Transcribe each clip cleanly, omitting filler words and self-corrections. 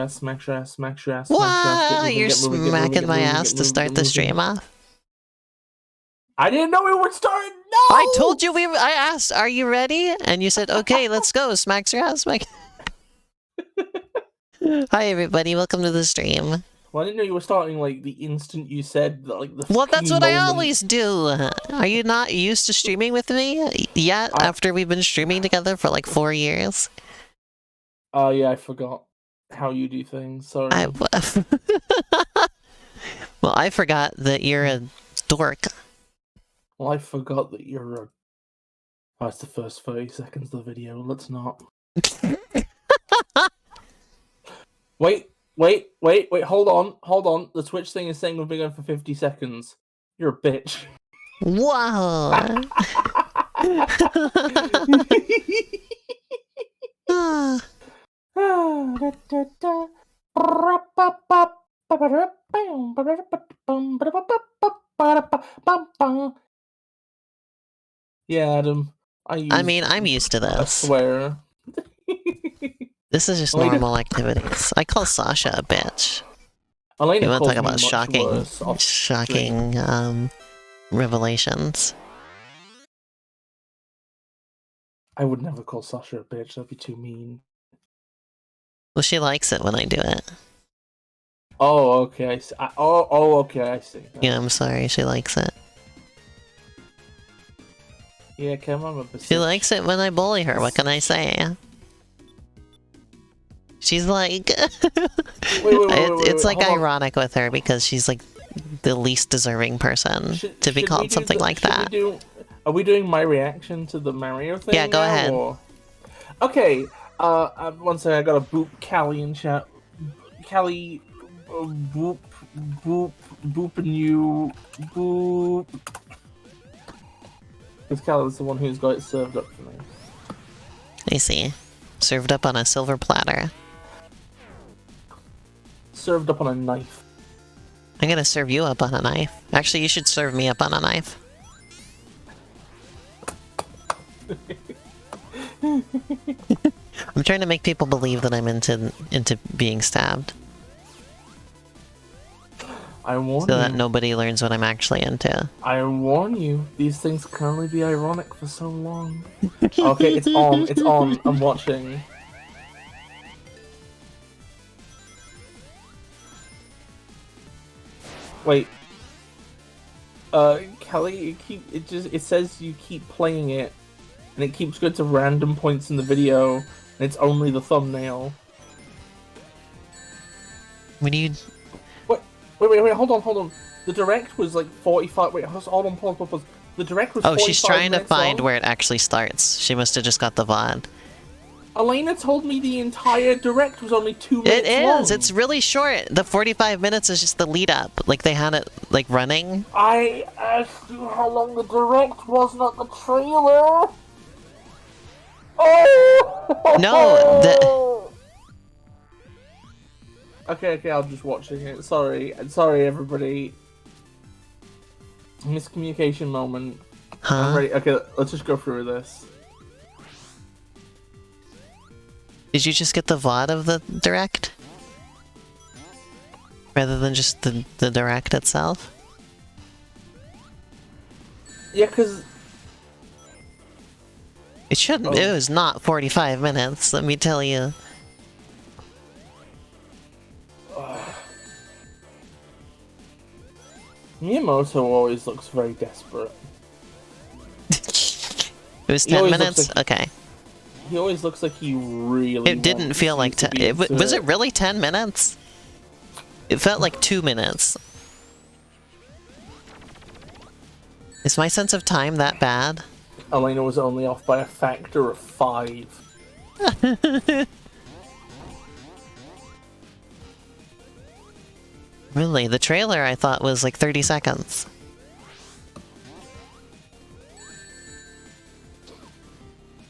smack your ass, smack your ass, smack your ass. Wow, you're smacking my ass to start the stream off? I didn't know we were starting. No! I told you I asked, are you ready? And you said, okay, let's go. Smacks your ass, smack. Hi, everybody. Welcome to the stream. Well, I didn't know you were starting, like, the instant you said, like, the Well, that's what moment. I always do. Are you not used to streaming with me yet, after we've been streaming together for, like, 4 years? Oh, yeah, I forgot how you do things. Sorry. Well, I forgot that you're a dork. Well, I forgot that you're a... Oh, it's the first 30 seconds of the video. Let's not. Wait, hold on. The Twitch thing is saying we've been going for 50 seconds. You're a bitch. Wow. Yeah, Adam. I mean, I'm used to this. I swear. This is just normal activities. I call Sasha a bitch. Elena you want to talk about shocking revelations? I would never call Sasha a bitch. That'd be too mean. Well, she likes it when I do it. Oh, okay. I see. Okay. I see. Yeah, I'm sorry. She likes it. Yeah, come on. She likes it when I bully her. What can I say? She's like... It's like ironic with her because she's like the least deserving person to be called something like that. Are we doing my reaction to the Mario thing? Yeah, go ahead. Or... Okay, one second, I gotta boop Callie in chat. Callie, boop, and you, boop. Because Callie's the one who's got it served up for me. I see. Served up on a silver platter. Served up on a knife. I'm gonna serve you up on a knife. Actually, you should serve me up on a knife. I'm trying to make people believe that I'm into being stabbed. I warn you. So that nobody learns what I'm actually into. I warn you, these things can only be ironic for so long. Okay, it's on, I'm watching. Wait. Kelly, it says you keep playing it, and it keeps going to random points in the video, and it's only the thumbnail. What do you... Wait, hold on. The direct was like 45... Wait, hold on, pause. The direct was 45 minutes she's trying to find long. where it actually starts. She must have just got the VOD. Elena told me the entire direct was only 2 minutes long. It is! It's really short! The 45 minutes is just the lead-up. Like, they had it, like, running. I asked you how long the direct was, not the trailer! Oh! No, Okay, I'm just watching it. Sorry, everybody. Miscommunication moment. Huh? I'm ready. Okay, let's just go through this. Did you just get the VOD of the direct? Rather than just the direct itself? Yeah, because... It shouldn't. It was not 45 minutes, let me tell you. Miyamoto always looks very desperate. It was 10 minutes? Okay. He always looks like he really... It didn't feel like 10... Was it really 10 minutes? It felt like 2 minutes. Is my sense of time that bad? Elena was only off by a factor of 5. Really? The trailer I thought was like 30 seconds.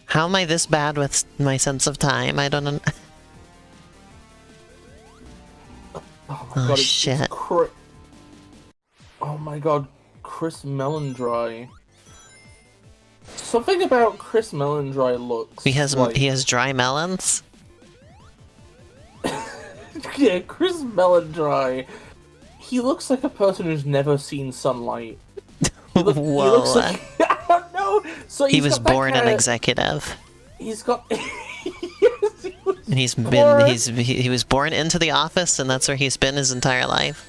How am I this bad with my sense of time? I don't know. Oh my god, shit. Oh my god, Chris Melendry. Something about Chris Melendry looks He has like... he has dry melons? Yeah, Chris Melendry. He looks like a person who's never seen sunlight. He looks like I don't know. So he was born an executive. He's got. Yes, he was born into the office, and that's where he's been his entire life.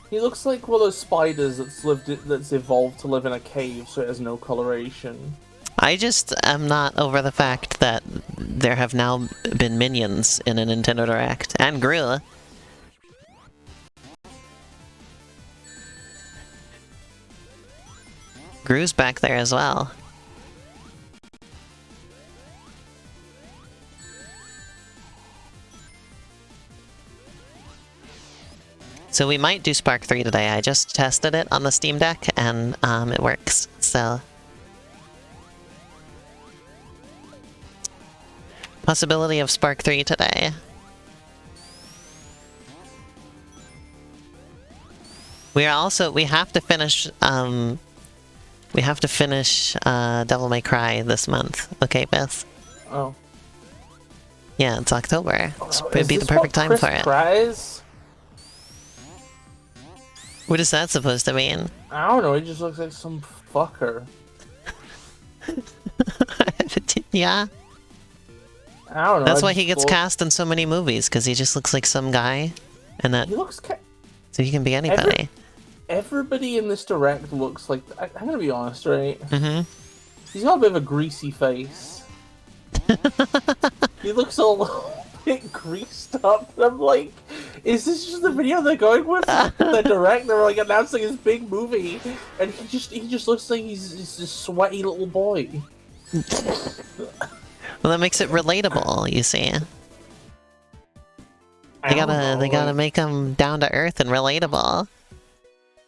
He looks like one of those spiders that's evolved to live in a cave, so it has no coloration. I just am not over the fact that there have now been minions in a Nintendo Direct, and Gru. Gru's back there as well. So we might do Spark 3 today. I just tested it on the Steam Deck, and it works, so... Possibility of Spark 3 today. We have to finish, Devil May Cry this month. Okay, Beth? Oh. Yeah, it's October. It would be the perfect time for it. Prize? What is that supposed to mean? I don't know, he just looks like some fucker. Yeah. I don't know. That's why he gets cast in so many movies, because he just looks like some guy, and that... He looks so he can be anybody. Everybody in this Direct looks like... I'm gonna be honest, right? Mm-hmm. He's got a bit of a greasy face. He looks a little bit greased up. I'm like, is this just the video they're going with? The Direct, they're like announcing his big movie, and he just looks like he's this sweaty little boy. Well, that makes it relatable, you see. They gotta make him down to earth and relatable.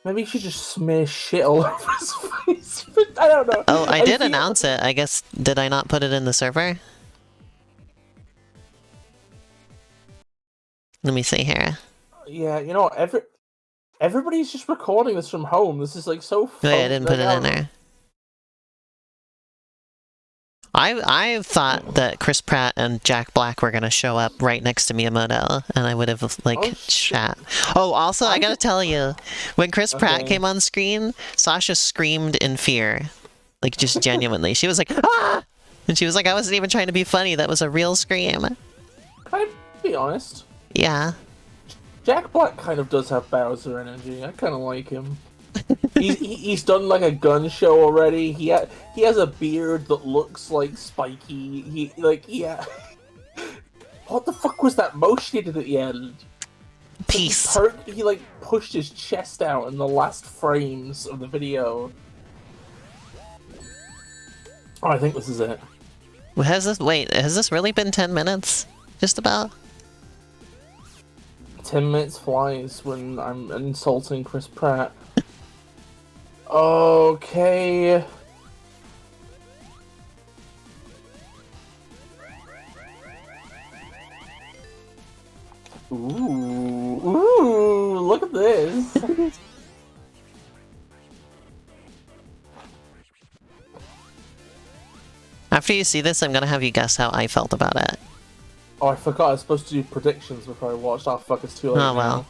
Maybe you should just smear shit all over his face. I don't know. Oh, I did announce it. I guess, did I not put it in the server? Let me see here. Yeah, you know, everybody's just recording this from home. This is like so fun. Wait, I didn't put it in there. I thought that Chris Pratt and Jack Black were gonna show up right next to Miyamoto, and I would have, like, chat. Oh, also, I gotta tell you, when Chris Pratt came on screen, Sasha screamed in fear. Like, just genuinely. She was like, ah! And she was like, I wasn't even trying to be funny, that was a real scream. Can I be honest? Yeah. Jack Black kind of does have Bowser energy. I kind of like him. He's done like a gun show already. He has a beard that looks like spiky. What the fuck was that motion he did at the end? Peace. He like pushed his chest out in the last frames of the video. Oh, I think this is it. Has this really been 10 minutes? Just about? 10 minutes flies when I'm insulting Chris Pratt. Okay. Ooh, look at this. After you see this, I'm gonna have you guess how I felt about it. Oh, I forgot I was supposed to do predictions before I watched. Oh, fuck, it's too late. Oh, well.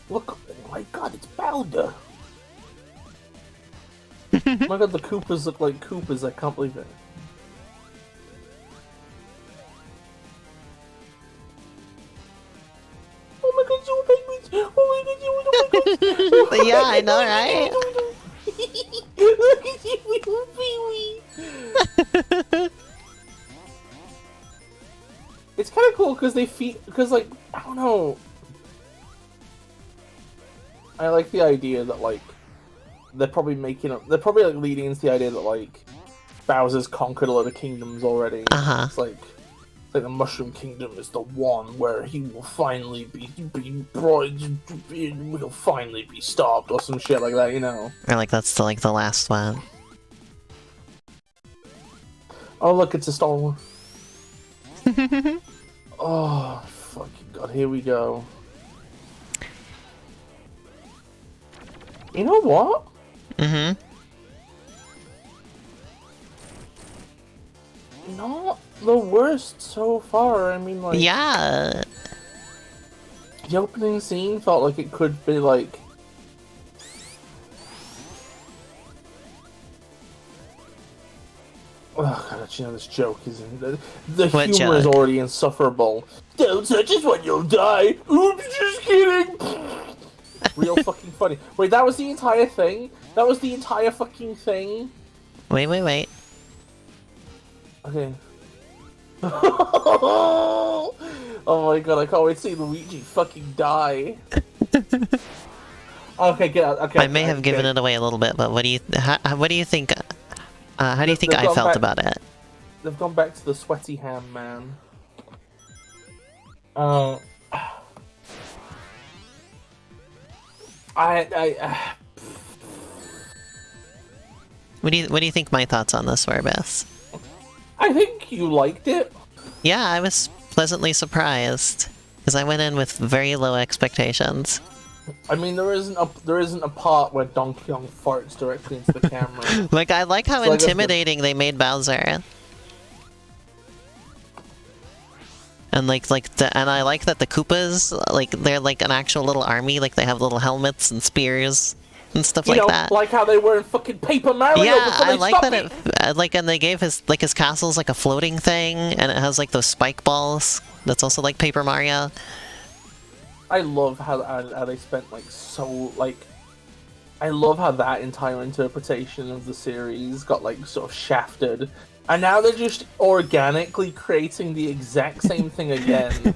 Look, oh my god, it's Bowser! Oh my god, the Koopas look like Koopas, I can't believe it. Oh my god, so penguins! Oh my god, oh my god! Yeah, I know, right? Look at you, little Pee-wee! It's kind of cool because because, like, I don't know. I like the idea that, like, they're probably like leading into the idea that, like, Bowser's conquered a lot of kingdoms already. It's like the Mushroom Kingdom is the one where he will finally be he'll finally be stopped or some shit like that, you know. Or like that's the last one. Oh look, it's a Star Wars. Oh fucking god, here we go. You know what? the worst so far. I mean, like... Yeah. The opening scene felt like it could be, like... Oh god, you know, this joke isn't... The What humor is joke? already insufferable. Don't touch us when you'll die! Oops, just kidding! Real fucking funny. Wait, that was the entire thing? That was the entire fucking thing? Wait. Okay. Oh my god, I can't wait to see Luigi fucking die. Okay, get out. Okay. I may have given it away a little bit, but what do you think? How do you think I felt about it? They've gone back to the sweaty ham, man. What do you think my thoughts on this were, Bis? I think you liked it. Yeah, I was pleasantly surprised because I went in with very low expectations. I mean, there isn't a part where Donkey Kong farts directly into the camera. Like, I like how intimidating they made Bowser. And and I like that the Koopas, like, they're like an actual little army, like they have little helmets and spears and stuff like that. Like how they were in fucking Paper Mario. Yeah, before I they like that stopped and they gave his castle's like a floating thing, and it has like those spike balls. That's also like Paper Mario. I love how they spent I love how that entire interpretation of the series got like sort of shafted. And now they're just organically creating the exact same thing again.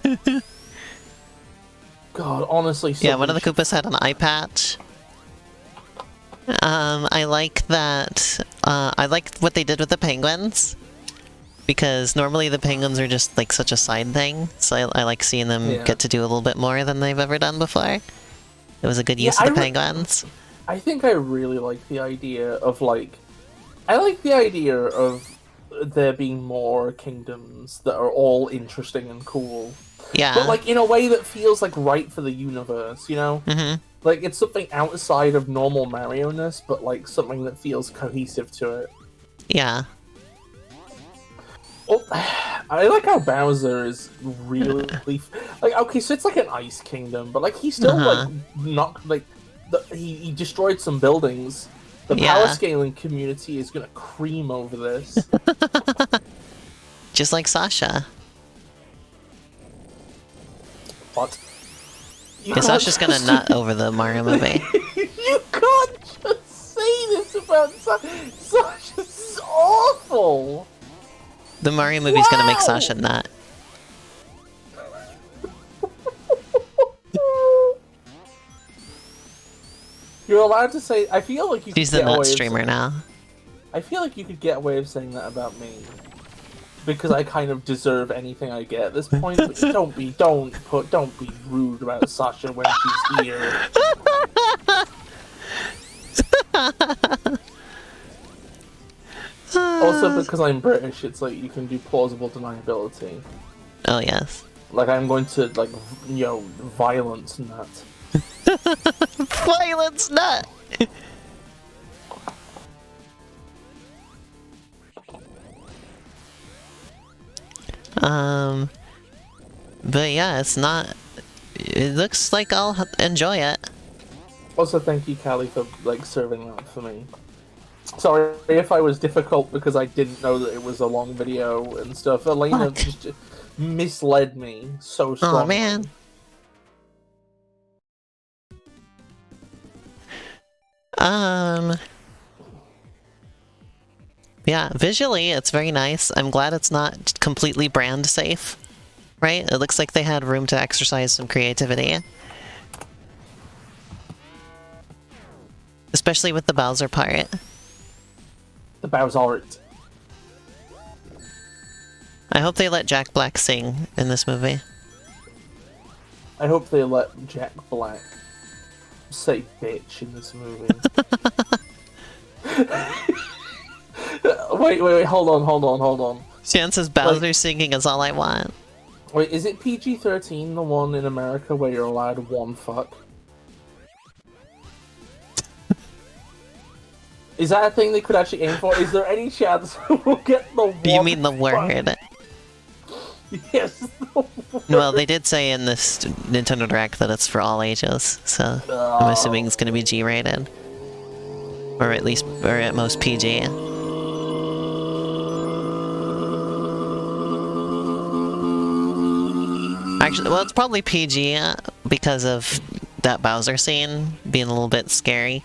God, honestly. Yeah, one of the Koopas had an eye patch. I like that. I like what they did with the penguins. Because normally the penguins are just like such a side thing. So I like seeing them get to do a little bit more than they've ever done before. It was a good use of the penguins. I think I really like the idea of like... I like the idea of there being more kingdoms that are all interesting and cool. Yeah. But like in a way that feels like right for the universe, you know? Mm-hmm. Like it's something outside of normal Mario-ness, but like something that feels cohesive to it. Yeah. Oh, I like how Bowser is really... like, okay, so it's like an ice kingdom, but like he's still like not like... he destroyed some buildings. The power scaling community is gonna cream over this. Just like Sasha. What? Sasha's gonna nut over the Mario movie. You can't just say this about Sasha. Sasha's awful. The Mario movie's gonna make Sasha nut. You're allowed to say. I feel like you. She's the nut streamer now. I feel like you could get away with saying that about me, because I kind of deserve anything I get at this point. But don't be rude about Sasha when she's here. Also, because I'm British, it's like you can do plausible deniability. Oh yes. Like I'm going to violence nut. Violence nut. But yeah, it's not. It looks like I'll enjoy it. Also, thank you, Callie, for like serving that for me. Sorry if I was difficult because I didn't know that it was a long video and stuff. Elena just misled me so strongly. Oh man. Yeah, visually it's very nice. I'm glad it's not completely brand safe. Right? It looks like they had room to exercise some creativity. Especially with the Bowser part. The Bowser art. I hope they let Jack Black sing in this movie. I hope they let Jack Black say bitch in this movie. Wait, hold on. Chances Bowser singing is all I want. Wait, is it PG-13 the one in America where you're allowed one fuck? Is that a thing they could actually aim for? Is there any chance we'll get the one You mean the fuck? word? Yes. Well, they did say in this Nintendo Direct that it's for all ages, so I'm assuming it's going to be G-rated. Or at least, or at most PG. Actually, well, it's probably PG because of that Bowser scene being a little bit scary.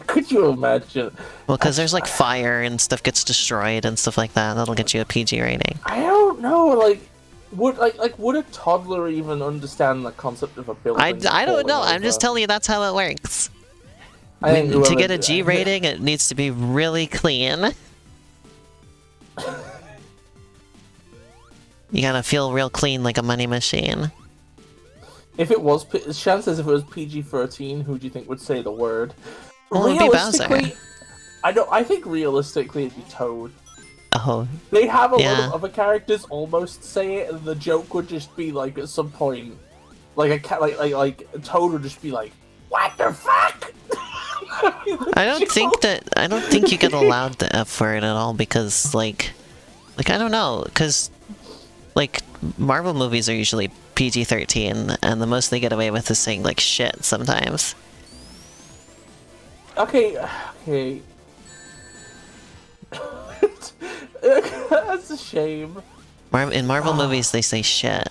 Could you imagine? Well, because there's like fire and stuff gets destroyed and stuff like that. That'll get you a PG rating. I don't know. Like, would a toddler even understand the concept of a building? I don't know. I'm just telling you that's how it works. To get a G rating, it needs to be really clean. You gotta feel real clean like a money machine. If it was, chances if it was PG-13, who do you think would say the word? Well, it'd be Bowser. I think realistically it'd be Toad. Oh. They'd have a lot of other characters almost say it, and the joke would just be like at some point, like Toad would just be like, "What the fuck?" I don't think you get allowed the F word at all because like I don't know, because like Marvel movies are usually PG-13, and the most they get away with is saying like shit sometimes. Okay. That's a shame. In Marvel movies, they say shit.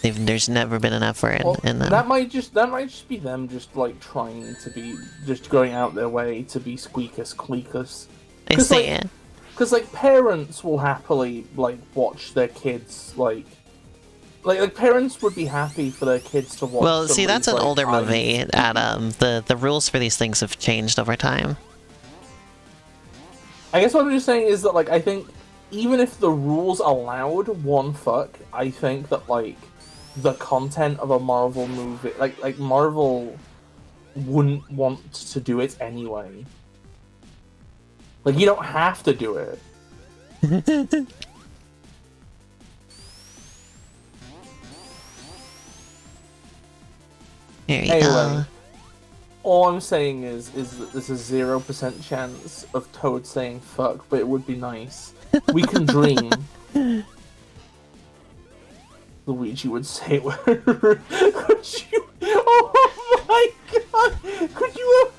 There's never been an F word in them. That might just be them just like trying to be, just going out their way to be squeakers cleakers. I see it. Because like parents will happily like watch their kids like parents would be happy for their kids to watch. Well, see, that's an older movie, Adam. The rules for these things have changed over time. I guess what I'm just saying is that like I think even if the rules allowed one fuck, I think that like the content of a Marvel movie, like Marvel wouldn't want to do it anyway. Like, you don't have to do it. There you go. All I'm saying is that there's a 0% chance of Toad saying fuck, but it would be nice. We can dream. Luigi would say it. Could you? Oh my god! Could you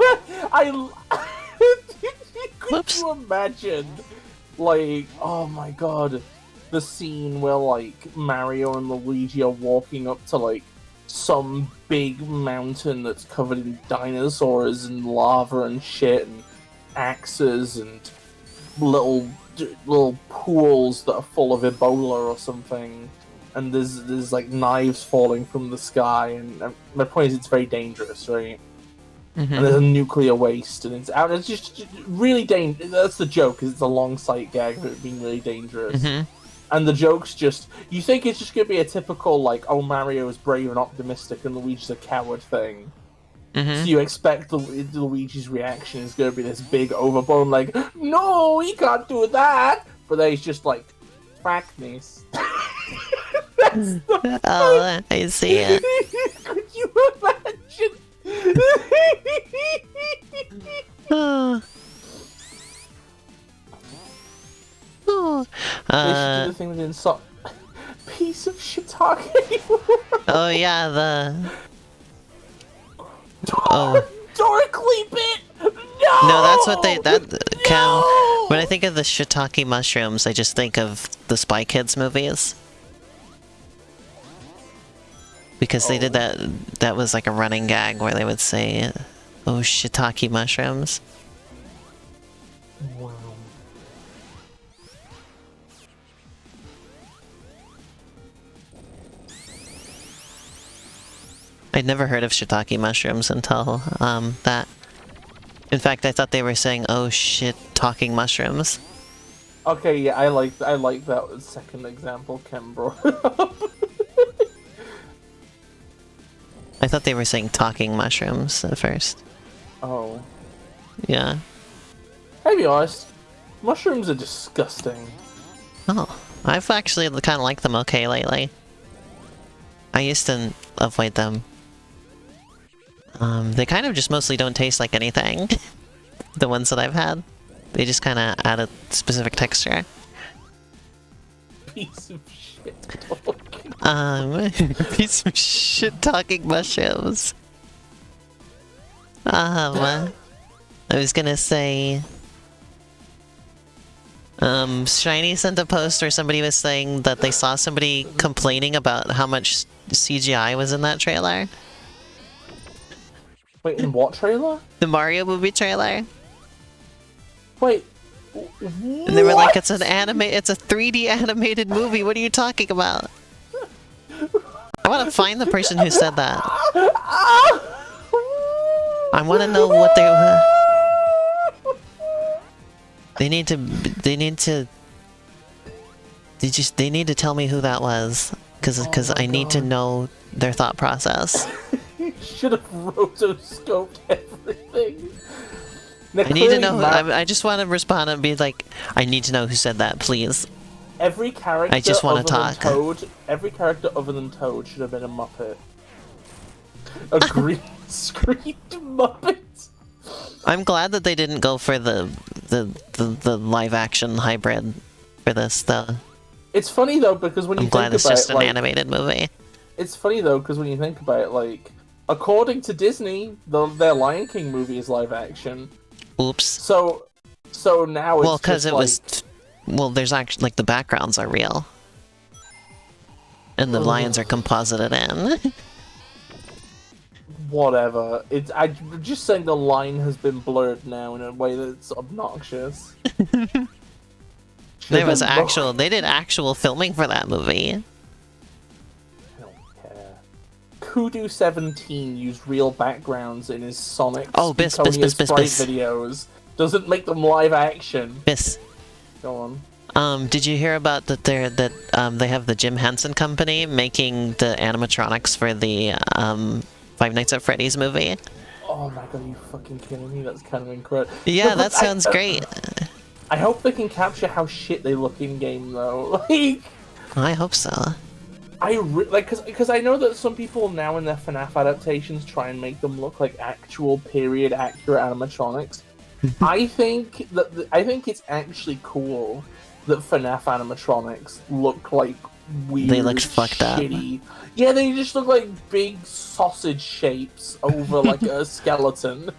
could you imagine? Like, oh my god, the scene where like Mario and Luigi are walking up to like some big mountain that's covered in dinosaurs and lava and shit and axes and little pools that are full of Ebola or something, and there's like knives falling from the sky, and my point is it's very dangerous, right? Mm-hmm. And there's a nuclear waste, and it's out. It's just really dangerous. That's the joke, because it's a long sight gag of it being really dangerous. Mm-hmm. And the joke's just, you think it's just gonna be a typical like, oh, Mario is brave and optimistic, and Luigi's a coward thing. Mm-hmm. So you expect Luigi's reaction is gonna be this big overblown like, no, he can't do that. But then he's just like, frackness. Oh, I see it. Could you imagine? They should do the thing that didn't piece of shiitake. Oh yeah, the Dorkly bit. No, that's what they when I think of the shiitake mushrooms, I just think of the Spy Kids movies. Because they did that. That was like a running gag where they would say, "Oh, shiitake mushrooms." Wow. I'd never heard of shiitake mushrooms until that. In fact, I thought they were saying, "Oh shit, talking mushrooms." Okay, yeah, I like that second example Ken brought up. I thought they were saying talking mushrooms at first. Oh. Yeah. I'll be honest, mushrooms are disgusting. Oh, I've actually kind of liked them okay lately. I used to avoid them. They kind of just mostly don't taste like anything. The ones that I've had. They just kind of add a specific texture. piece of shit talking. Piece of shit talking mushrooms. I was gonna say, Shiny sent a post where somebody was saying that they saw somebody complaining about how much CGI was in that trailer. Wait, in what trailer? The Mario movie trailer. Wait, and they were like, it's a 3D animated movie, what are you talking about? I want to find the person who said that. I want to know what they need to tell me who that was, because I need to know their thought process. You should have rotoscoped everything. Now, I need to know. I just want to respond and be like, I need to know who said that, please. Every character I just want to talk. Every character other than Toad should have been a Muppet. A green screen Muppet. I'm glad that they didn't go for the live action hybrid for this though. It's funny though because when you think about it, I'm glad it's just an animated movie. It's funny though because when you think about it, like according to Disney, their Lion King movie is live action. Oops. So now it's because it was. Well, there's actually like the backgrounds are real, and the lions are composited in. Whatever. I'm just saying the line has been blurred now in a way that's obnoxious. They did actual filming for that movie. I don't care. Kudu 17 used real backgrounds in his Sonic Bis videos. Doesn't make them live action. Bis. Go on. Did you hear about that? They have the Jim Henson Company making the animatronics for the Five Nights at Freddy's movie? Oh my god, are you fucking kidding me? That's kind of incredible. Yeah, that sounds great. I hope they can capture how shit they look in game though. Like, I hope so. Because I know that some people now in their FNAF adaptations try and make them look like actual period accurate animatronics. I think it's actually cool that FNAF animatronics look like weird, they looked fucked shitty. Up. Yeah, they just look like big sausage shapes over like a skeleton.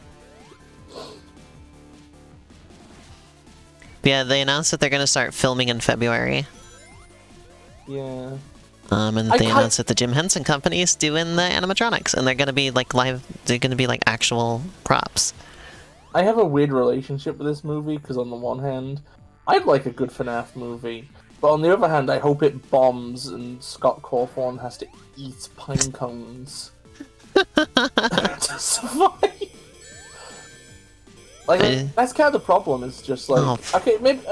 Yeah, they announced that they're gonna start filming in February. Yeah. And they announced that the Jim Henson Company is doing the animatronics, and they're gonna be like live. They're gonna be like actual props. I have a weird relationship with this movie because on the one hand, I'd like a good FNAF movie, but on the other hand, I hope it bombs and Scott Cawthon has to eat pine cones to survive. Like that's kind of the problem. It's just like okay, maybe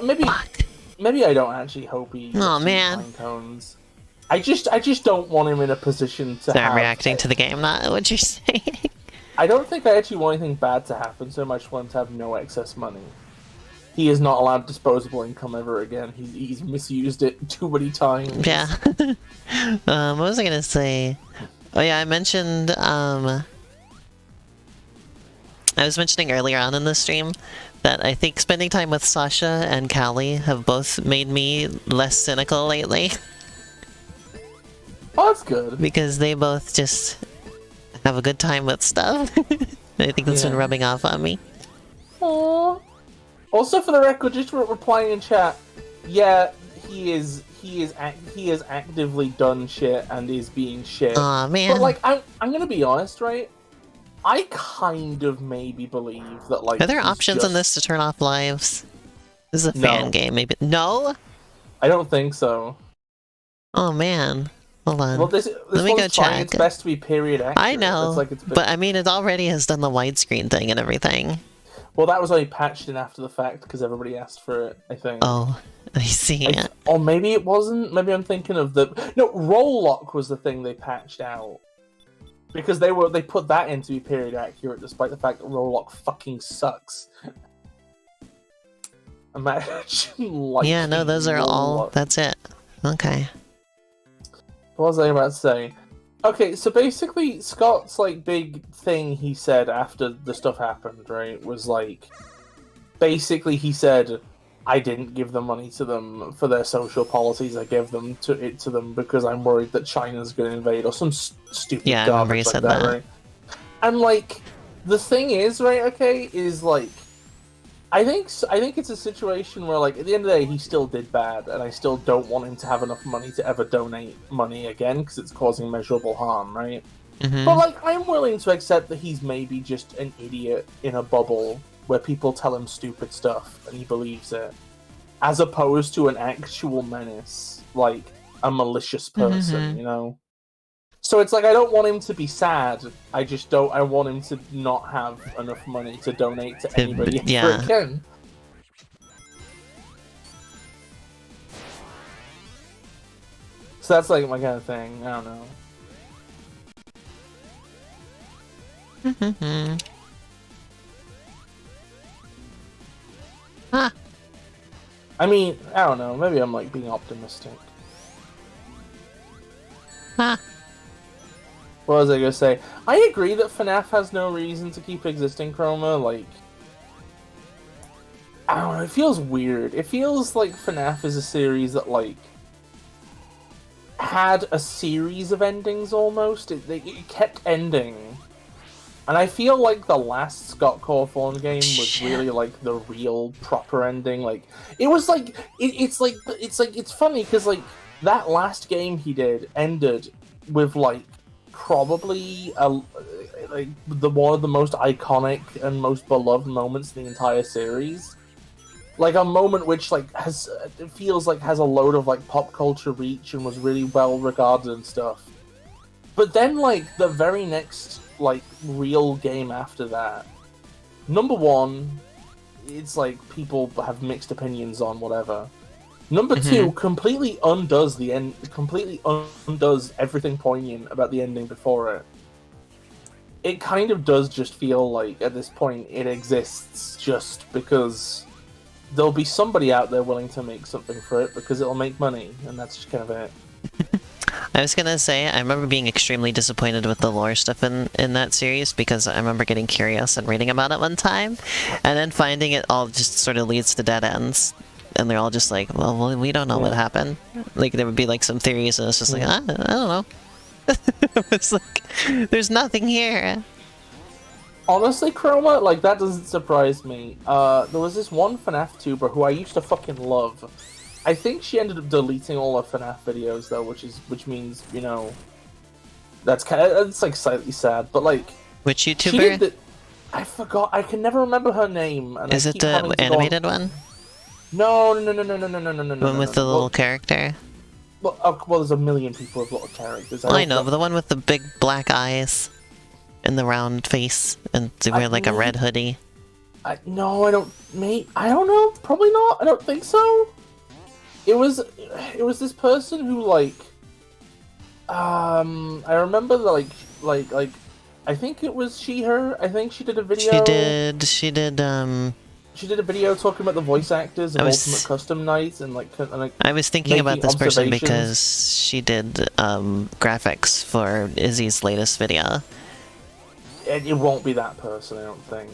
I don't actually hope he eats pine cones. I just don't want him in a position to. Start reacting to the game. Not what you're saying. I don't think I actually want anything bad to happen so much. Want him to have no excess money. He is not allowed disposable income ever again. He's misused it too many times. Yeah. What was I gonna say? Oh yeah, I mentioned. I was mentioning earlier on in the stream that I think spending time with Sasha and Callie have both made me less cynical lately. Oh, that's good. Because they both just have a good time with stuff. I think that's been rubbing off on me. Aww. Also, for the record, just replying in chat, yeah, he is actively done shit and is being shit. Aw, man. But like, I'm gonna be honest, right? I kind of maybe believe that like. Are there options in this to turn off lives? This is a fan game, maybe. No. I don't think so. Oh man. Hold on. Well, this Let me go check. It's best to be period accurate. I know, but I mean, it already has done the widescreen thing and everything. Well, that was only patched in after the fact because everybody asked for it, I think. Oh, I see. Or maybe it wasn't. Maybe I'm thinking of the... No, roll lock was the thing they patched out. Because they put that in to be period accurate, despite the fact that roll lock fucking sucks. Imagine like... Yeah, no, those are all... Lock. That's it. Okay. What was I about to say? Okay, so basically, Scott's like big thing he said after the stuff happened, right, was like, basically he said, I didn't give the money to them for their social policies. I gave them to them because I'm worried that China's going to invade or some stupid garbage like that, right? And like, the thing is, right? Okay, is like, I think it's a situation where, like, at the end of the day, he still did bad, and I still don't want him to have enough money to ever donate money again because it's causing measurable harm, right? But like, I'm willing to accept that he's maybe just an idiot in a bubble where people tell him stupid stuff and he believes it, as opposed to an actual menace, like a malicious person, you know? So it's like, I don't want him to be sad, I want him to not have enough money to donate to anybody ever again. So that's like my kind of thing, I don't know. I mean, I don't know, maybe I'm like being optimistic. What was I gonna say? I agree that FNAF has no reason to keep existing, Chroma. Like, I don't know, it feels weird. It feels like FNAF is a series that, like, had a series of endings almost. It kept ending. And I feel like the last Scott Cawthorn game was really like the real proper ending. Like, it was like it's funny because like that last game he did ended with like probably like one of the most iconic and most beloved moments in the entire series. Like a moment which like it feels like has a load of like pop culture reach and was really well regarded and stuff. But then like the very next like real game after that, number one, it's like people have mixed opinions on whatever. Number two, completely undoes the end, completely undoes everything poignant about the ending before it. It kind of does just feel like at this point it exists just because there'll be somebody out there willing to make something for it because it'll make money, and that's just kind of it. I was gonna say, I remember being extremely disappointed with the lore stuff in that series, because I remember getting curious and reading about it one time, and then finding it all just sort of leads to dead ends. And they're all just like, well, we don't know what happened. Like, there would be like some theories, and it's just like, I don't know. It's like, there's nothing here. Honestly, Chroma, like, that doesn't surprise me. There was this one FNAF tuber who I used to fucking love. I think she ended up deleting all her FNAF videos though, which means, you know, that's kind of, it's like slightly sad. But like, which YouTuber? I forgot. I can never remember her name. And is it the animated one? No. The one with the little character. Well, there's a million people with little characters. I know, but the one with the big black eyes and the round face, and they wear like a red hoodie. No, I don't. I don't know. Probably not. I don't think so. It was this person who like, I remember like I think it was her. I think she did a video. She did a video talking about the voice actors of Ultimate Custom Night and like I was thinking about this person because she did graphics for Izzy's latest video. It won't be that person, I don't think.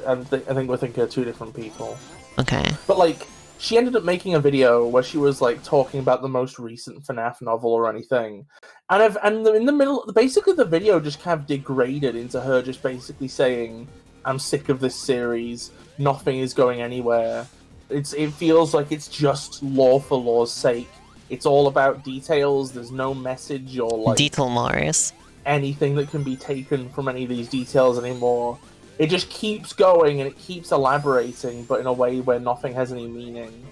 I think we're thinking of two different people. Okay. But like, she ended up making a video where she was like talking about the most recent FNAF novel or anything, and in the middle, basically the video just kind of degraded into her just basically saying, "I'm sick of this series. Nothing is going anywhere. It feels like it's just lore for lore's sake. It's all about details. There's no message or like detail Mars. Anything that can be taken from any of these details anymore. It just keeps going and it keeps elaborating, but in a way where nothing has any meaning."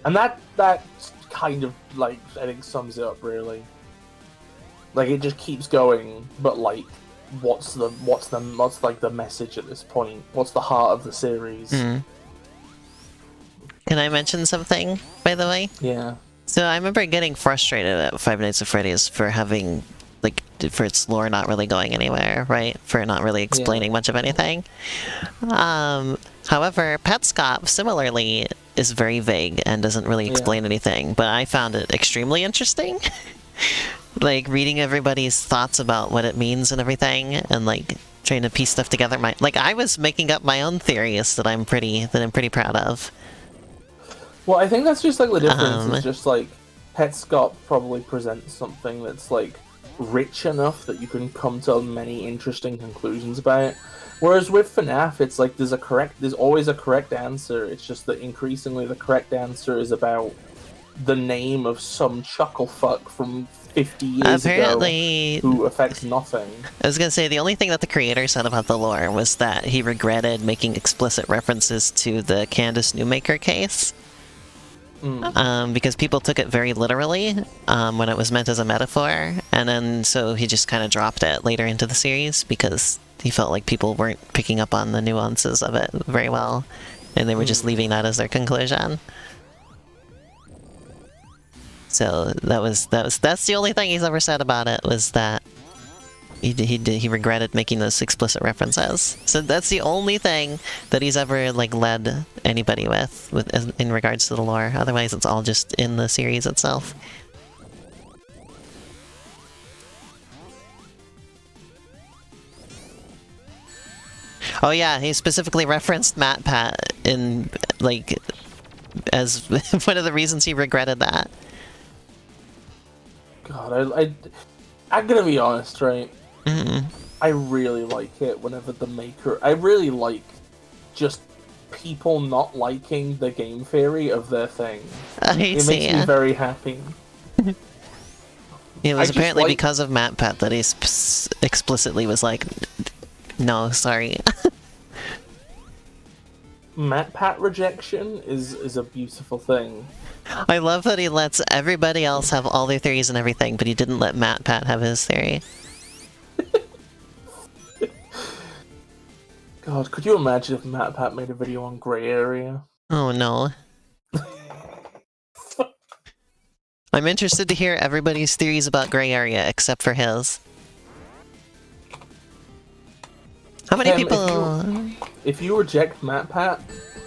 And that kind of like I think sums it up really. Like it just keeps going, but like what's like the message at this point? What's the heart of the series? Can I mention something, by the way? Yeah. So I remember getting frustrated at Five Nights at Freddy's for having for its lore not really going anywhere, right? For not really explaining much of anything. However, Petscop similarly is very vague and doesn't really explain anything, but I found it extremely interesting. Like reading everybody's thoughts about what it means and everything, and like trying to piece stuff together. I was making up my own theories that I'm pretty proud of. Well, I think that's just like the difference. It's just like Petscop probably presents something that's like rich enough that you can come to many interesting conclusions about it. Whereas with FNAF, it's like there's always a correct answer. It's just that increasingly the correct answer is about the name of some chucklefuck from 50 years ago who affects nothing. I was gonna say, the only thing that the creator said about the lore was that he regretted making explicit references to the Candace Newmaker case. Because people took it very literally when it was meant as a metaphor, and then so he just kind of dropped it later into the series because he felt like people weren't picking up on the nuances of it very well, and they were just leaving that as their conclusion. So that's the only thing he's ever said about it, was that he regretted making those explicit references. So that's the only thing that he's ever like led anybody with in regards to the lore. Otherwise, it's all just in the series itself. Oh yeah, he specifically referenced MatPat in like as one of the reasons he regretted that. God, I'm gonna be honest, right? I really like it whenever the maker... I really like just people not liking the game theory of their thing. It makes me very happy. It was apparently because of MatPat that he explicitly was like, no, sorry. MatPat rejection is a beautiful thing. I love that he lets everybody else have all their theories and everything, but he didn't let MatPat have his theory. God, could you imagine if MatPat made a video on Grey Area? Oh no. I'm interested to hear everybody's theories about Grey Area, except for his. How many people... If you reject MatPat,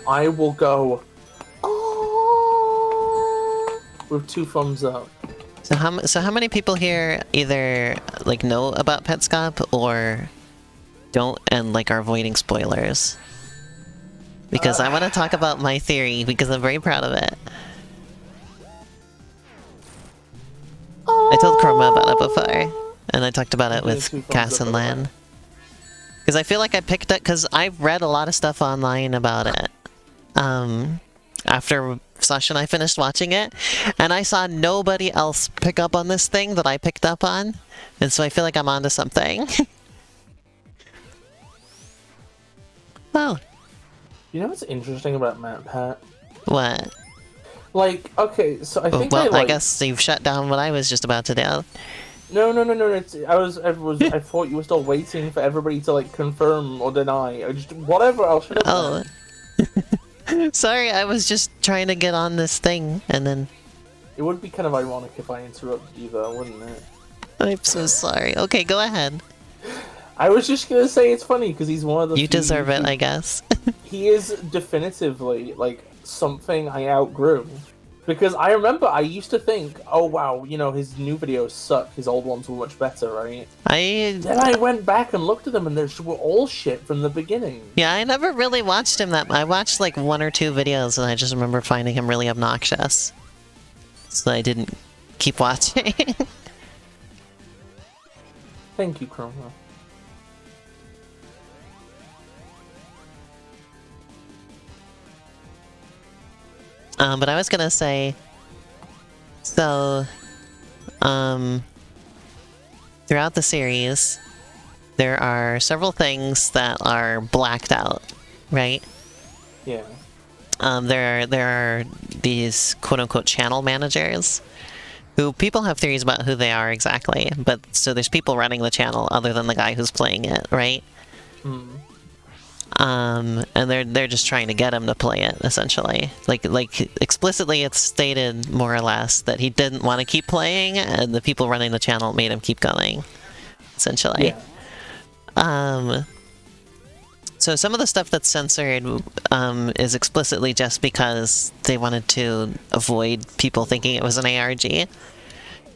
I will go... Oh, with 2 thumbs up. So how many people here either like know about Petscop or don't and like are avoiding spoilers? Because I want to talk about my theory because I'm very proud of it. I told Chroma about it before, and I talked about it with Cass and Lan. Because I feel like I picked up, because I've read a lot of stuff online about it. After Sasha and I finished watching it, and I saw nobody else pick up on this thing that I picked up on, and so I feel like I'm onto something. Oh. You know what's interesting about MatPat? What? Like, okay, so I think I guess you've shut down what I was just about to do. No. I thought you were still waiting for everybody to like confirm or deny. Whatever. I'll shut up. Oh. Sorry, I was just trying to get on this thing, and then... It would be kind of ironic if I interrupted you, though, wouldn't it? I'm so sorry. Okay, go ahead. I was just gonna say it's funny because he's one of the. You deserve it, I guess. He is definitively like something I outgrew. Because I remember I used to think, oh wow, you know, his new videos suck, his old ones were much better, right? Then I went back and looked at them and they were all shit from the beginning. Yeah, I never really watched him that much. I watched like 1 or 2 videos and I just remember finding him really obnoxious. So I didn't keep watching. Thank you, Chroma. But I was gonna say, so, throughout the series, there are several things that are blacked out, right? Yeah. There are these quote-unquote channel managers, who people have theories about who they are exactly, but so there's people running the channel other than the guy who's playing it, right? Mm. And they're just trying to get him to play it, essentially. Like explicitly it's stated, more or less, that he didn't want to keep playing, and the people running the channel made him keep going, essentially. Yeah. So some of the stuff that's censored is explicitly just because they wanted to avoid people thinking it was an ARG.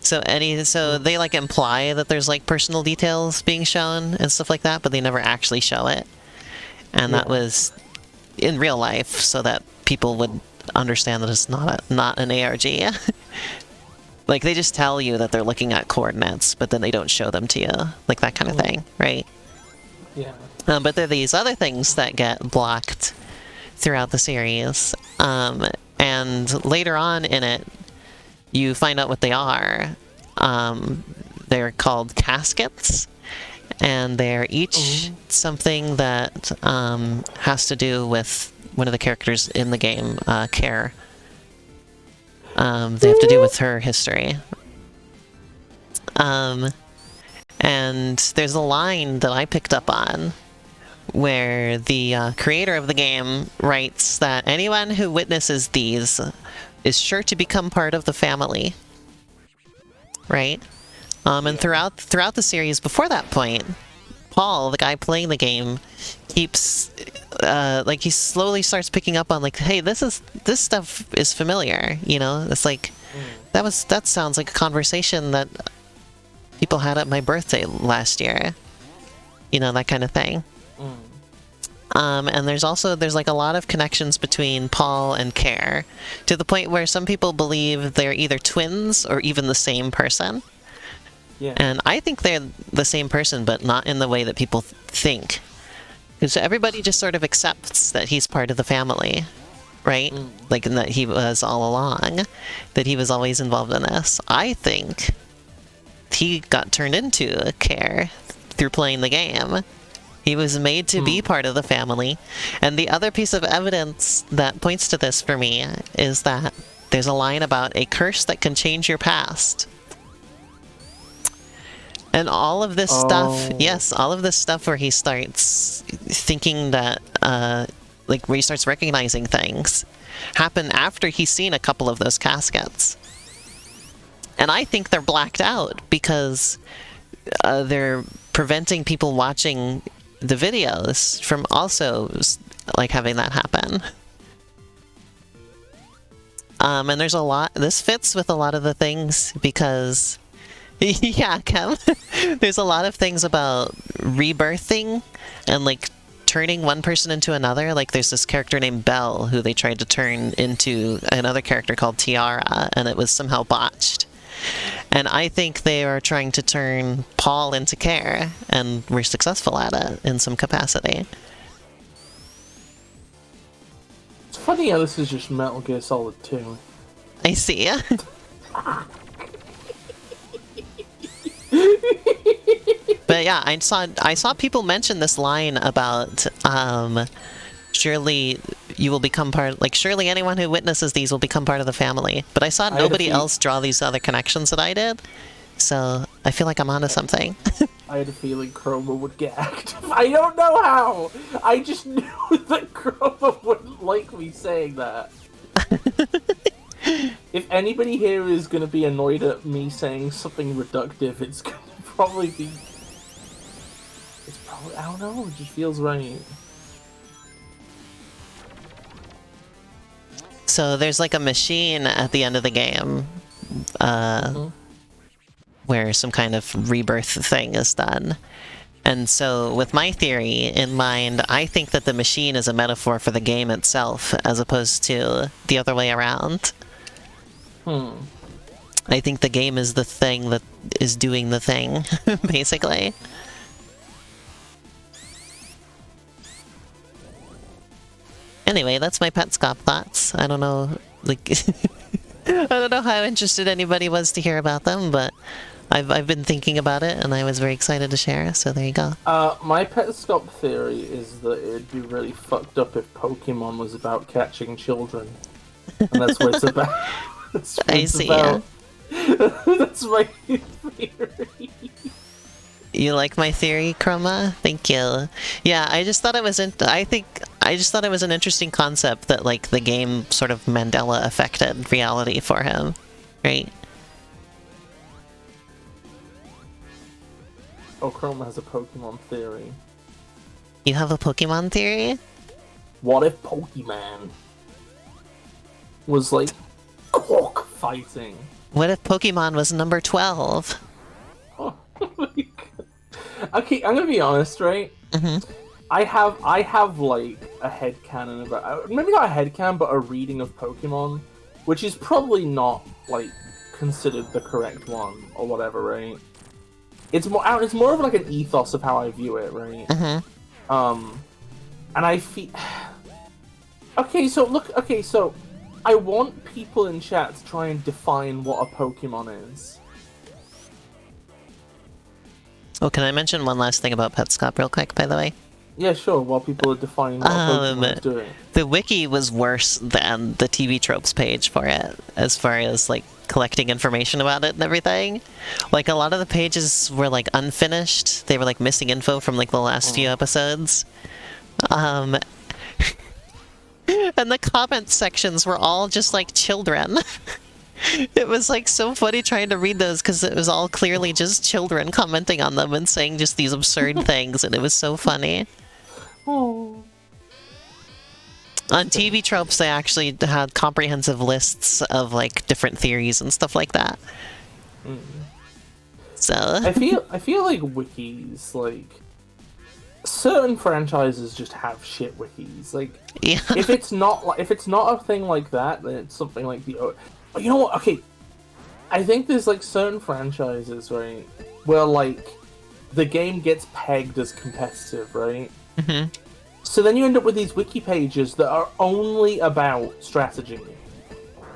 So they like imply that there's like personal details being shown and stuff like that, but they never actually show it. And that was in real life, so that people would understand that it's not an ARG. Like, they just tell you that they're looking at coordinates, but then they don't show them to you. Like, that kind of thing, right? Yeah. But there are these other things that get blocked throughout the series. And later on in it, you find out what they are. They're called caskets. And they're each something that has to do with one of the characters in the game, Care. They have to do with her history. And there's a line that I picked up on where the creator of the game writes that anyone who witnesses these is sure to become part of the family. Right? And throughout the series before that point, Paul, the guy playing the game, keeps like, he slowly starts picking up on, like, hey, this stuff is familiar, you know? It's like that sounds like a conversation that people had at my birthday last year. You know, that kind of thing. And there's like a lot of connections between Paul and Care, to the point where some people believe they're either twins or even the same person. Yeah. And I think they're the same person, but not in the way that people think. Because everybody just sort of accepts that he's part of the family, right? Like, and that he was all along, that he was always involved in this. I think he got turned into Care through playing the game. He was made to be part of the family. And the other piece of evidence that points to this for me is that there's a line about a curse that can change your past. And all of this stuff, yes, all of this stuff where he starts thinking that, like, where he starts recognizing things, happen after he's seen a couple of those caskets. And I think they're blacked out because they're preventing people watching the videos from also, like, having that happen. And there's a lot, this fits with a lot of the things because... yeah, Kev. There's a lot of things about rebirthing and, like, turning one person into another. Like, there's this character named Belle who they tried to turn into another character called Tiara, and it was somehow botched. And I think they are trying to turn Paul into Care, and we're successful at it in some capacity. It's funny how this is just Metal Gear Solid 2. I see. But yeah, I saw people mention this line about surely you will become part, like, surely anyone who witnesses these will become part of the family. But I saw nobody else draw these other connections that I did, so I feel like I'm onto something. I had a feeling Chroma would get active. I don't know how! I just knew that Chroma wouldn't like me saying that. If anybody here is going to be annoyed at me saying something reductive, it's going to probably be... It's probably... I don't know, it just feels right. So there's, like, a machine at the end of the game where some kind of rebirth thing is done. And so with my theory in mind, I think that the machine is a metaphor for the game itself as opposed to the other way around. I think the game is the thing that is doing the thing, basically. Anyway, that's my Petscop thoughts. I don't know, like, I don't know how interested anybody was to hear about them, but I've been thinking about it, and I was very excited to share, so there you go. My Petscop theory is that it'd be really fucked up if Pokemon was about catching children. And that's what it's about. That's what it's about. That's my theory. You like my theory, Chroma? Thank you. Yeah, I just thought it was I just thought it was an interesting concept that, like, the game sort of Mandela affected reality for him, right? Oh, Chroma has a Pokemon theory. You have a Pokemon theory? What if Pokemon was, like, cockfighting? What if Pokemon was number 12? Oh my god. Okay, I'm gonna be honest, right? I have like a headcanon about, maybe not a headcanon, but a reading of Pokemon, which is probably not like considered the correct one or whatever, right? It's more of like an ethos of how I view it, right? And I feel okay. So I want people in chat to try and define what a Pokemon is. Oh, can I mention one last thing about Petscop real quick, by the way? Yeah, sure, while people are defining what Pokemon is doing. The wiki was worse than the TV tropes page for it, as far as, like, collecting information about it and everything. Like, a lot of the pages were, like, unfinished. They were, like, missing info from, like, the last few episodes. And the comment sections were all just, like, children. It was, like, so funny trying to read those, because it was all clearly just children commenting on them and saying just these absurd things, and it was so funny. Oh. On TV tropes, they actually had comprehensive lists of, like, different theories and stuff like that. So I feel like wikis, like, certain franchises just have shit wikis. Like, yeah. if it's not a thing like that, then it's something like the. You know what? Okay, I think there's like certain franchises, right, where like the game gets pegged as competitive, right? So then you end up with these wiki pages that are only about strategy.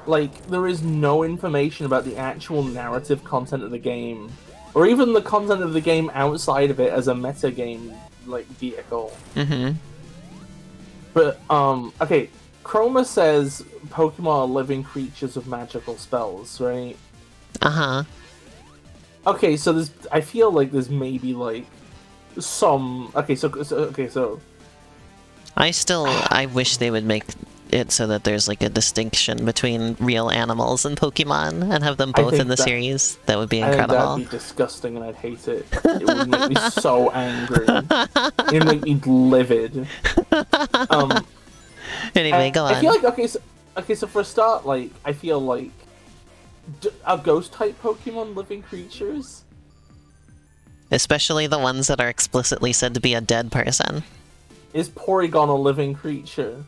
Like, there is no information about the actual narrative content of the game, or even the content of the game outside of it as a metagame like vehicle. But okay. Chroma says Pokemon are living creatures with magical spells, right? Okay, so there's. I feel like there's maybe like some. Okay, so. I wish they would make it so that there's like a distinction between real animals and Pokemon and have them both in the series. That would be incredible. I think that'd be disgusting, and I'd hate it. It would make me so angry. It would make me livid. Anyway, go on. I feel like so for a start, like I feel like are ghost type Pokemon living creatures? Especially the ones that are explicitly said to be a dead person. Is Porygon a living creature?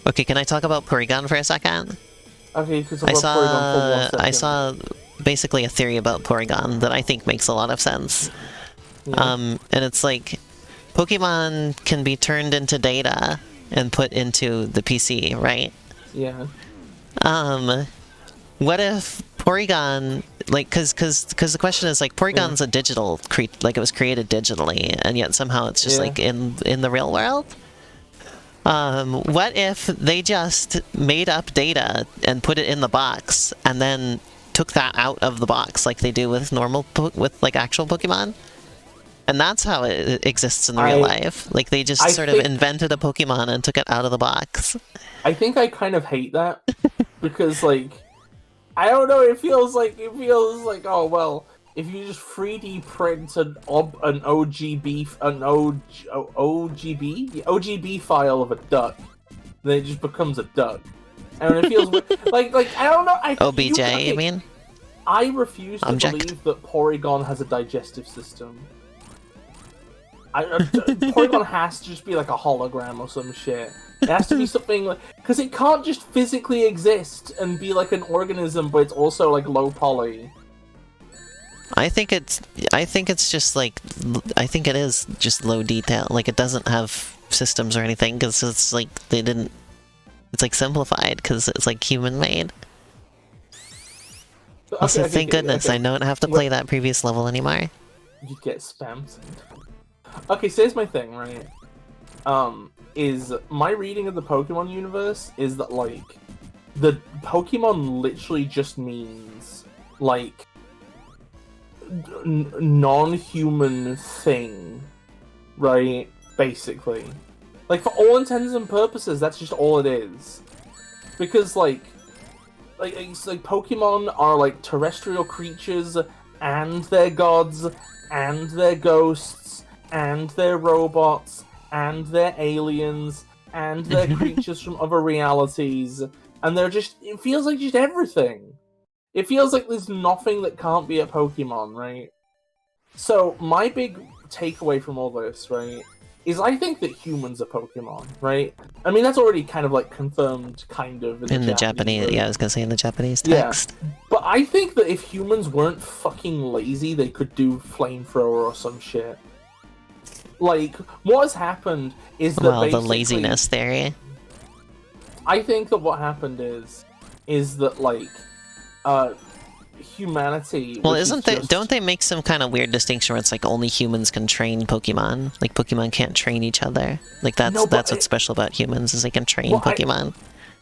Okay, can I talk about Porygon for a second? Okay, because I saw basically a theory about Porygon that I think makes a lot of sense. Yeah. And it's like Pokemon can be turned into data and put into the PC, right? Yeah. What if Porygon, like, cause the question is, like, Porygon's a digital like, it was created digitally, and yet somehow it's just, like, in the real world? What if they just made up data and put it in the box, and then took that out of the box, like they do with like, actual Pokemon? And that's how it exists in real life. Like, they just sort of invented a Pokemon and took it out of the box. I think I kind of hate that, because, like, I don't know, it feels like, oh, well, if you just 3D print an OGB file of a duck, then it just becomes a duck. And it feels like I don't know. OBJ, you mean? I refuse to believe that Porygon has a digestive system. Porygon has to just be like a hologram or some shit. It has to be something like, because it can't just physically exist and be like an organism, but it's also like low poly. I think it's just like, I think it is just low detail. Like, it doesn't have systems or anything, because it's like it's like simplified because it's like human made. Also, thank goodness I don't have to play that previous level anymore. You get spammed. Okay, so here's my thing, right? Is my reading of the Pokemon universe is that, like, the Pokemon literally just means, like, non-human thing, right? Basically. Like, for all intents and purposes, that's just all it is. Because, like Pokemon are, like, terrestrial creatures, and they're gods, and they're ghosts, and they're robots, and they're aliens, and they're creatures from other realities, and they're just, it feels like just everything. It feels like there's nothing that can't be a Pokemon, right? So, my big takeaway from all this, right, is I think that humans are Pokemon, right? I mean, that's already kind of like confirmed, kind of in the Japanese. Yeah, I was gonna say in the Japanese text. Yeah. But I think that if humans weren't fucking lazy, they could do flamethrower or some shit. Like, what has happened is that well, the laziness theory. I think that what happened is that like, humanity. Well, isn't there? Don't they make some kind of weird distinction where it's like only humans can train Pokemon? Like Pokemon can't train each other. Like that's what's special about humans is they can train Pokemon.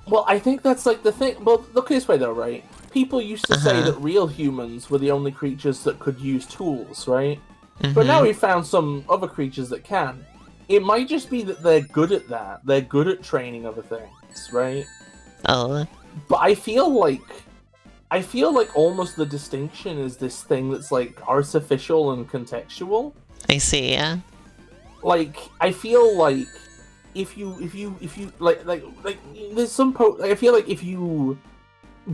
Well, I think that's like the thing. Well, look this way though, right? People used to say that real humans were the only creatures that could use tools, right? But now we found some other creatures that can. It might just be that they're good at that. They're good at training other things, right? Oh. But I feel like almost the distinction is this thing that's like artificial and contextual. I see, yeah. Like, I feel like if you like there's some I feel like if you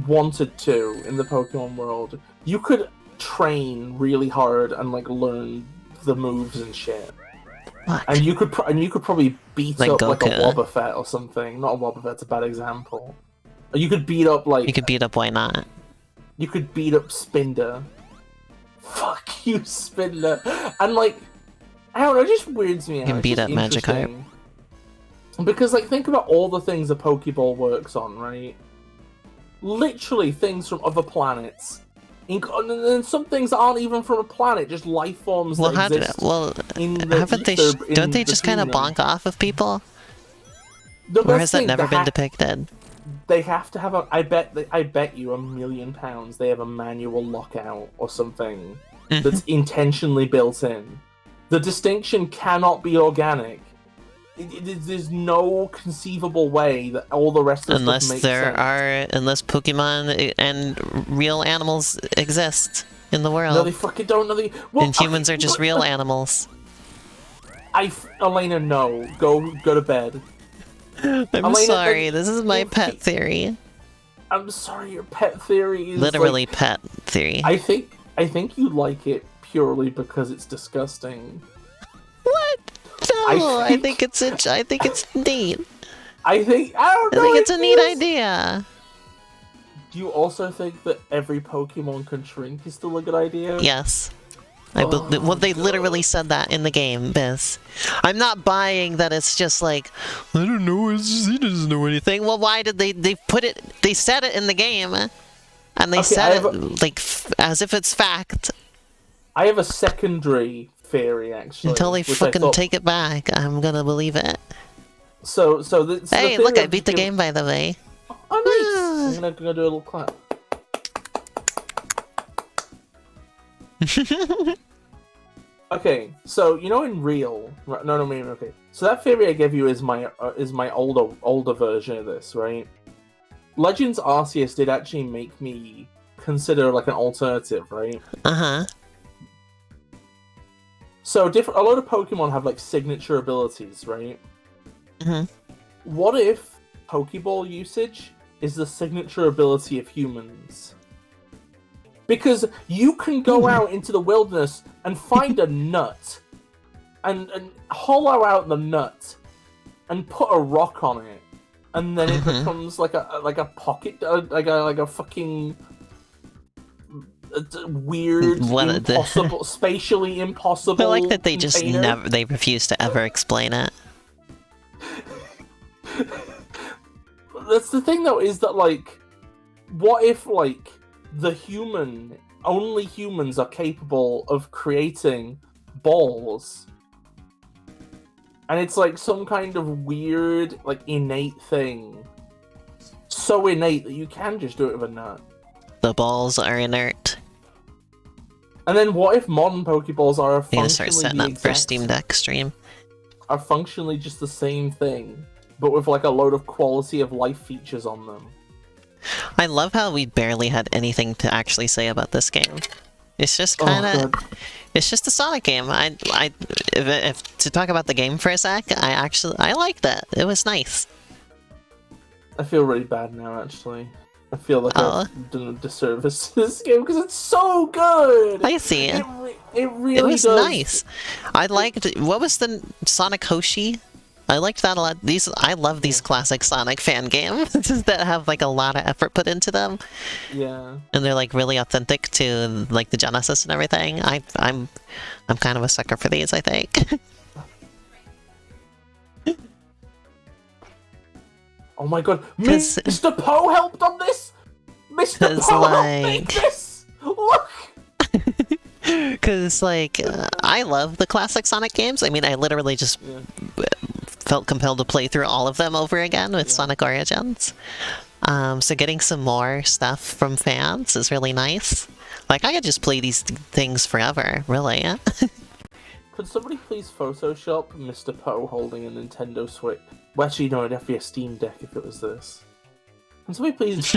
wanted to in the Pokemon world, you could train really hard and like learn the moves and shit. What? And you could probably beat like up Goku. like a Wobbuffet or something. Not a Wobbuffet's a bad example. You could beat up like... You could beat up Why Not? You could beat up Spinder. Fuck you, Spinder. And like, I don't know, it just weirds me out. You can beat up Magikarp. Because like, think about all the things a Pokeball works on, right? Literally things from other planets. And some things aren't even from a planet, just life forms that exist. Don't they just kind of bonk off of people? Or has that never been depicted? They have to have a. I bet you £1 million they have a manual lockout or something that's intentionally built in. The distinction cannot be organic. There's no conceivable way that all the rest of unless stuff makes sense. Unless Pokemon and real animals exist in the world. No, they fucking don't. No, and humans are just real animals. Elena, no. Go to bed. I'm Elena, sorry. This is my pet theory. I'm sorry. Your pet theory is literally like, pet theory. I think you like it purely because it's disgusting. What? No, I think it's neat. I think it's a neat idea. Do you also think that every Pokemon can shrink is still a good idea? Yes. Well, they literally said that in the game, Bis. I'm not buying that it's just like, I don't know, he doesn't know anything. Well, why did they put it, they said it in the game, and they said it, like, as if it's fact. I have a secondary theory, actually. Until they fucking take it back, I'm gonna believe it. Hey, look, I beat the game, by the way. Oh, nice! I'm gonna do a little clap. Okay, so you know in real, okay. So that theory I gave you is my older version of this, right? Legends Arceus did actually make me consider like an alternative, right? So a lot of Pokemon have like signature abilities, right? What if Pokeball usage is the signature ability of humans? Because you can go out into the wilderness and find a nut, and hollow out the nut, and put a rock on it, and then it becomes like a pocket, like a fucking weird, impossible, spatially impossible. I like that they container. just they refuse to ever explain it. That's the thing, though, is that like, what if like only humans are capable of creating balls, and it's like some kind of weird, like innate thing, so innate that you can just do it with a nut. The balls are inert. And then what if modern Pokeballs are functionally start setting up for Steam Deck stream? Are functionally just the same thing, but with like a load of quality of life features on them. I love how we barely had anything to actually say about this game. It's just kind of, it's just a Sonic game. If to talk about the game for a sec, I liked it. It was nice. I feel really bad now, actually. I feel like I've done a disservice to this game because it's so good. I see. It really It was does. nice. I liked, what was the Sonic Hoshi? I liked that a lot. I love these classic Sonic fan games that have like a lot of effort put into them. Yeah. And they're like really authentic to like the Genesis and everything. I'm kind of a sucker for these, I think. Oh my god, Mr. Poe helped on this? Mr. Poe helped make this! Look! Because, like, I love the classic Sonic games. I mean, I literally just felt compelled to play through all of them over again with Sonic Origins. So getting some more stuff from fans is really nice. Like, I could just play these things forever, really. Could somebody please Photoshop Mr. Poe holding a Nintendo Switch? Well, actually, no, it'd have to be a Steam Deck if it was this. Can somebody please...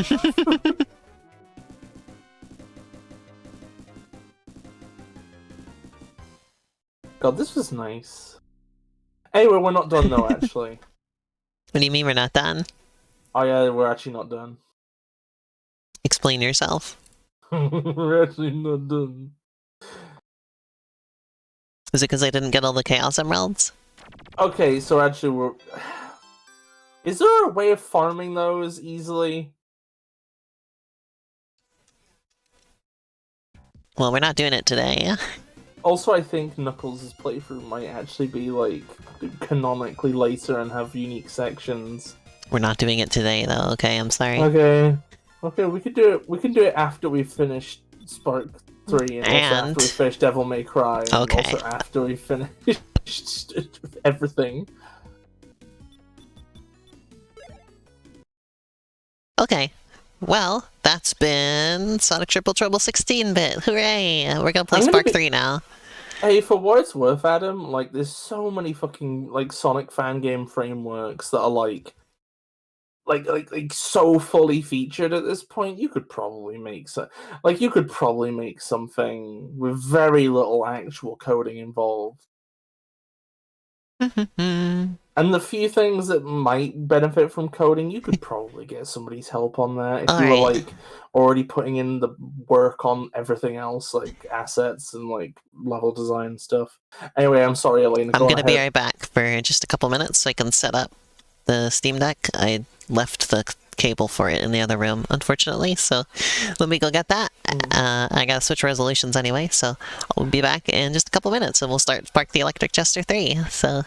God, this was nice. Anyway, we're not done though, actually. What do you mean we're not done? Oh yeah, we're actually not done. Explain yourself. We're actually not done. Is it because I didn't get all the Chaos Emeralds? Okay, so actually we're... Is there a way of farming those easily? Well, we're not doing it today. Also, I think Knuckles' playthrough might actually be, like, canonically later and have unique sections. We're not doing it today, though, okay? I'm sorry. Okay. Okay, we could do it. We can do it after we've finished Spark 3 and also after we finish Devil May Cry. And also after we finish everything. Okay. Well, that's been Sonic Triple Trouble 16-bit. Hooray! We're gonna play Spark 3 now. Hey, for what it's worth, Adam, like, there's so many fucking, like, Sonic fan game frameworks that are, like so fully featured at this point. You could probably make something with very little actual coding involved. And the few things that might benefit from coding, you could probably get somebody's help on there if you were like already putting in the work on everything else, like assets and like level design stuff. Anyway, I'm sorry, Elena. I'm gonna be right back for just a couple minutes so I can set up the Steam Deck. I left the cable for it in the other room, unfortunately, so let me go get that. I gotta switch resolutions anyway, so I'll be back in just a couple minutes and we'll start Spark the Electric Jester 3. So,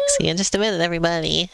see you in just a minute, everybody.